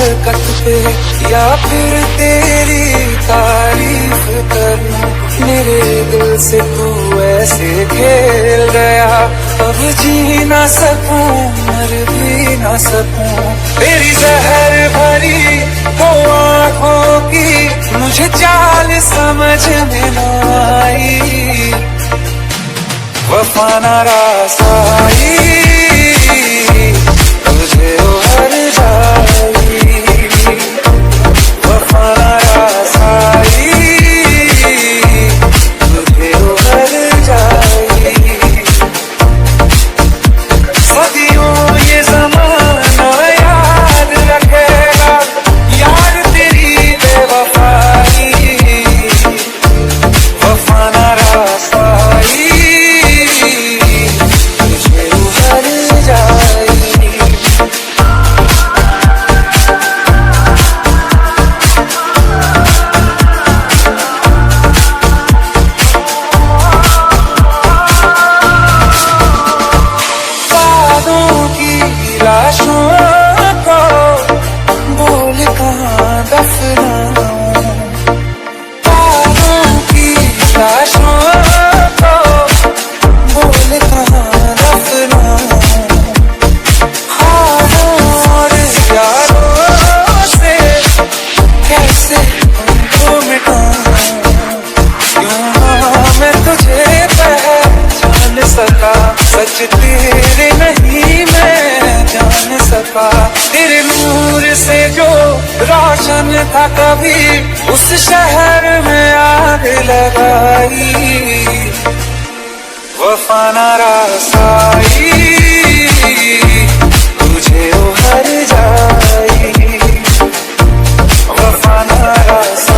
हरकत पे या फिर तेरी तारीफ करूं, मेरे दिल से तू ऐसे खेल गया, अब जी ना सकूं मर भी ना सकूं। तेरी जहर भरी वो आँखों की मुझे चाल समझ में न आई, वफा ना रास आई तुझे उभर जाई, वफा ना रास आई तुझे उभर जाई। सदियों ये ज़माना याद रखेगा यार तेरी बेवफाई, वफा ना रास आई तुझे उभर जाई। बादों की लाशों को बोल कहाँ दफनाऊं, बादों की लाशों को बोल कहाँ दफनाऊं, ख्वाबों और यारों से कैसे उनको मिटाऊं, क्यों मैं तुझे पहचान सका, सच तेरे नहीं मैं जान सका। तेरे नूर से जो रोशन था कभी उस शहर में आग लगाई, वफा ना रास आई तुझे उभर जाई, वफा ना रास